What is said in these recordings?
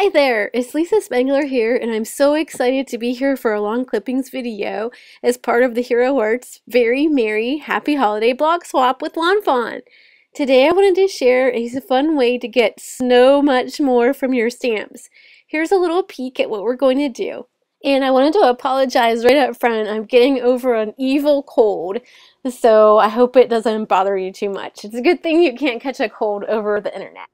Hi there, it's Lisa Spangler here, and I'm so excited to be here for a long clippings video as part of the Hero Arts Very Merry Happy Holiday blog swap with lawnfawn. Today I wanted to share a fun way to get so much more from your stamps. Here's a little peek at what we're going to do. And I wanted to apologize right up front. I'm getting over an evil cold, so I hope it doesn't bother you too much. It's a good thing you can't catch a cold over the internet.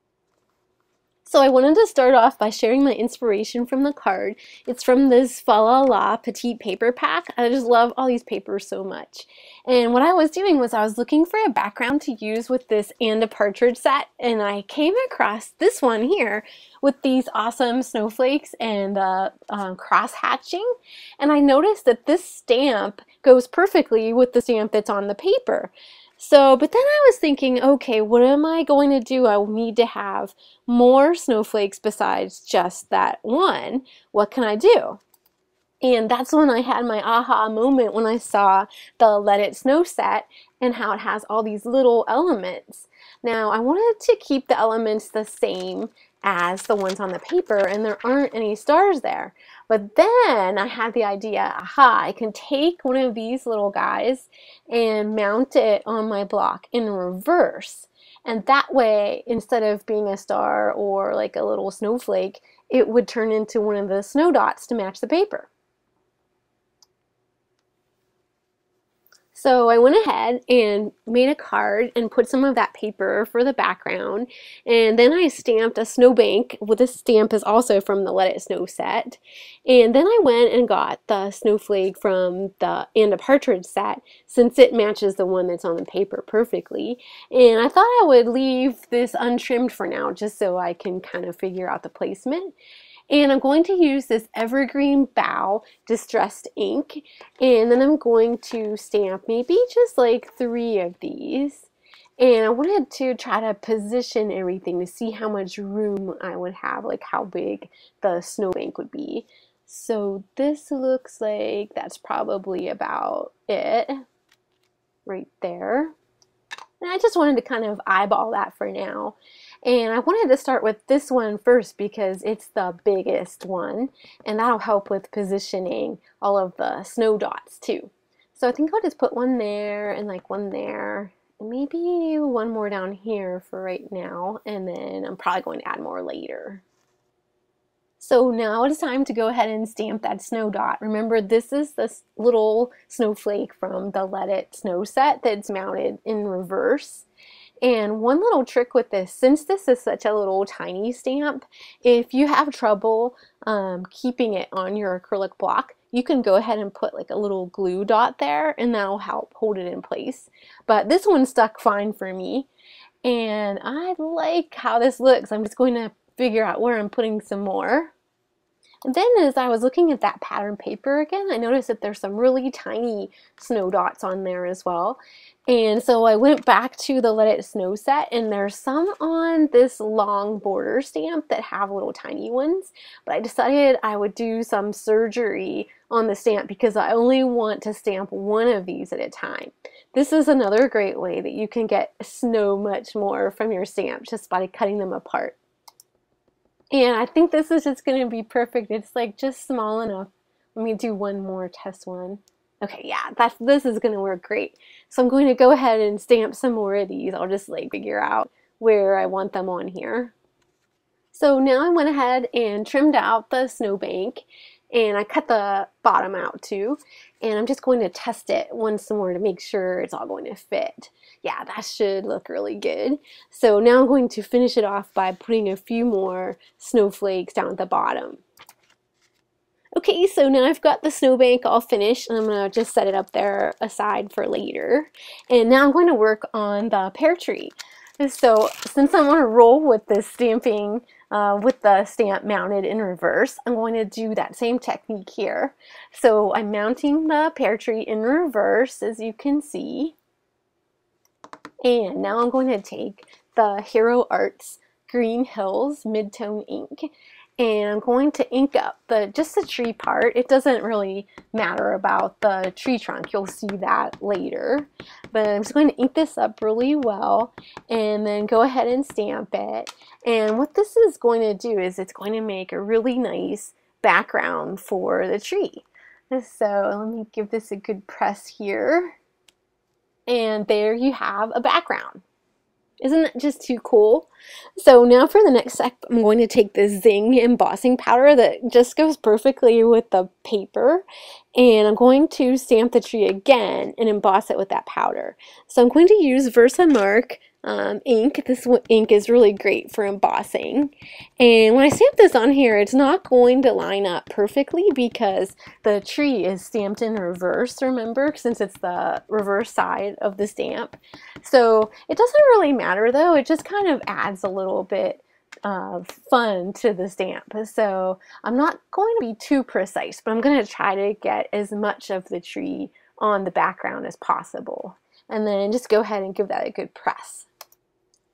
So I wanted to start off by sharing my inspiration from the card. It's from this Fa La La Petite paper pack. I just love all these papers so much. And what I was doing was I was looking for a background to use with this and a partridge set, and I came across this one here with these awesome snowflakes and cross hatching. And I noticed that this stamp goes perfectly with the stamp that's on the paper. But then I was thinking, okay, what am I going to do? I will need to have more snowflakes besides just that one. What can I do? And that's when I had my aha moment when I saw the Let It Snow set and how it has all these little elements. Now, I wanted to keep the elements the same as the ones on the paper, and there aren't any stars there. But then I had the idea, aha, I can take one of these little guys and mount it on my block in reverse. And that way, instead of being a star or like a little snowflake, it would turn into one of the snow dots to match the paper. So I went ahead and made a card and put some of that paper for the background, and then I stamped a snowbank. Well, this stamp is also from the Let It Snow set, and then I went and got the snowflake from the And a Partridge set, since it matches the one that's on the paper perfectly. And I thought I would leave this untrimmed for now just so I can kind of figure out the placement. And I'm going to use this Evergreen Bow Distressed ink, and then I'm going to stamp maybe just like 3 of these. And I wanted to try to position everything to see how much room I would have, like how big the snowbank would be. So this looks like that's probably about it right there. And I just wanted to kind of eyeball that for now. And I wanted to start with this one first because it's the biggest one, and that'll help with positioning all of the snow dots too. So I think I'll just put one there and like one there, and maybe one more down here for right now, and then I'm probably going to add more later. So now it's time to go ahead and stamp that snow dot. Remember, this is this little snowflake from the Let It Snow set that's mounted in reverse. And one little trick with this, since this is such a little tiny stamp, if you have trouble keeping it on your acrylic block, you can go ahead and put like a little glue dot there, and that'll help hold it in place. But this one stuck fine for me, and I like how this looks. I'm just going to figure out where I'm putting some more. And then as I was looking at that pattern paper again, I noticed that there's some really tiny snow dots on there as well. And so I went back to the Let It Snow set, and there's some on this long border stamp that have little tiny ones. But I decided I would do some surgery on the stamp because I only want to stamp one of these at a time. This is another great way that you can get so much more from your stamp just by cutting them apart. And I think this is just going to be perfect. It's like just small enough. Let me do one more test one. Okay, yeah, this is going to work great. So I'm going to go ahead and stamp some more of these. I'll just like figure out where I want them on here. So now I went ahead and trimmed out the snowbank, and I cut the bottom out too. And I'm just going to test it once more to make sure it's all going to fit. Yeah, that should look really good. So now I'm going to finish it off by putting a few more snowflakes down at the bottom. Okay, so now I've got the snowbank all finished, and I'm going to just set it up there aside for later. And now I'm going to work on the pear tree. So since I'm on a roll with this stamping, with the stamp mounted in reverse, I'm going to do that same technique here. So I'm mounting the pear tree in reverse, as you can see. And now I'm going to take the Hero Arts Green Hills Midtone ink, and I'm going to ink up just the tree part. It doesn't really matter about the tree trunk. You'll see that later. But I'm just going to ink this up really well and then go ahead and stamp it. And what this is going to do is it's going to make a really nice background for the tree. So let me give this a good press here. And there you have a background. Isn't that just too cool? So now for the next step, I'm going to take this Zing embossing powder that just goes perfectly with the paper, and I'm going to stamp the tree again and emboss it with that powder. So I'm going to use Versamark ink. This ink is really great for embossing. And when I stamp this on here, it's not going to line up perfectly because the tree is stamped in reverse, remember, since it's the reverse side of the stamp. So it doesn't really matter though, it just kind of adds a little bit of fun to the stamp. So I'm not going to be too precise, but I'm going to try to get as much of the tree on the background as possible. And then just go ahead and give that a good press.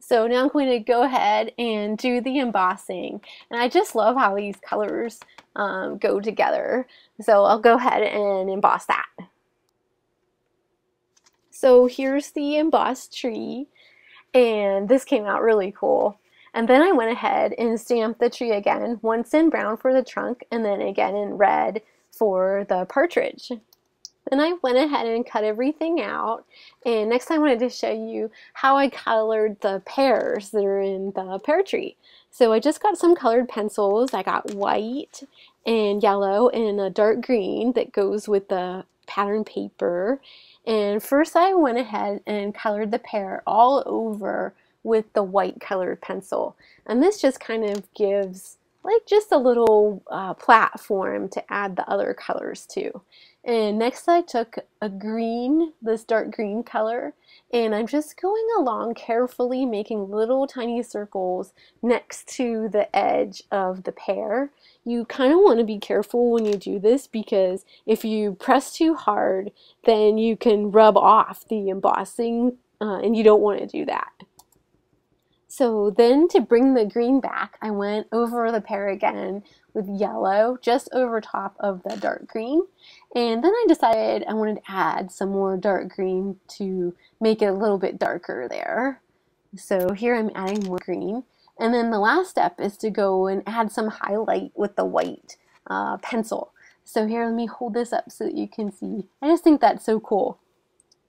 So now I'm going to go ahead and do the embossing. And I just love how these colors go together. So I'll go ahead and emboss that. So here's the embossed tree. And this came out really cool. And then I went ahead and stamped the tree again, once in brown for the trunk and then again in red for the partridge. Then I went ahead and cut everything out, and next I wanted to show you how I colored the pears that are in the pear tree. So I just got some colored pencils. I got white and yellow and a dark green that goes with the pattern paper. And first I went ahead and colored the pear all over with the white colored pencil. And this just kind of gives like just a little platform to add the other colors to. And next I took a green, this dark green color, and I'm just going along carefully making little tiny circles next to the edge of the pear. You kind of want to be careful when you do this because if you press too hard, then you can rub off the embossing and you don't want to do that. So then to bring the green back, I went over the pear again with yellow just over top of the dark green. And then I decided I wanted to add some more dark green to make it a little bit darker there. So here I'm adding more green. And then the last step is to go and add some highlight with the white pencil. So here, let me hold this up so that you can see. I just think that's so cool.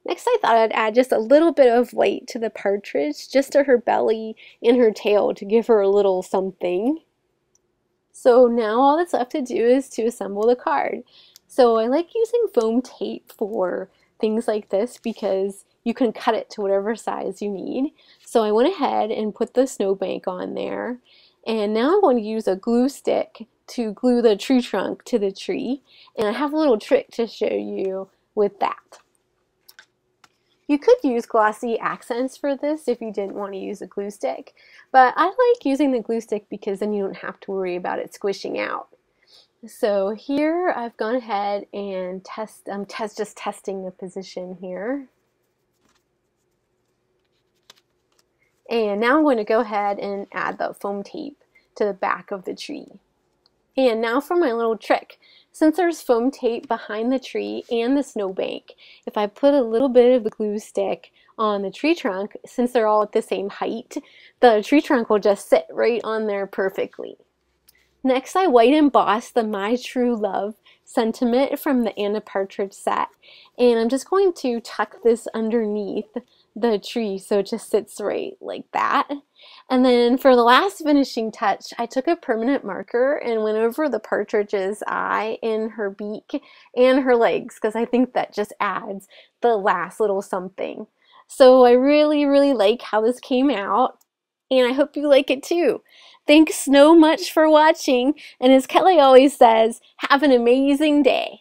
Next, I thought I'd add just a little bit of white to the partridge, just to her belly and her tail to give her a little something. So now all that's left to do is to assemble the card. So I like using foam tape for things like this because you can cut it to whatever size you need. So I went ahead and put the snowbank on there. And now I'm going to use a glue stick to glue the tree trunk to the tree. And I have a little trick to show you with that. You could use glossy accents for this if you didn't want to use a glue stick, but I like using the glue stick because then you don't have to worry about it squishing out. So here I've gone ahead and just testing the position here. And now I'm going to go ahead and add the foam tape to the back of the tree. And now for my little trick. Since there's foam tape behind the tree and the snowbank, if I put a little bit of the glue stick on the tree trunk, since they're all at the same height, the tree trunk will just sit right on there perfectly. Next, I white embossed the My True Love sentiment from the Anna Partridge set, and I'm just going to tuck this underneath the tree so it just sits right like that. And then for the last finishing touch, I took a permanent marker and went over the partridge's eye and her beak and her legs because I think that just adds the last little something. So I really like how this came out, and I hope you like it too. Thanks so much for watching, and as Kelly always says, have an amazing day.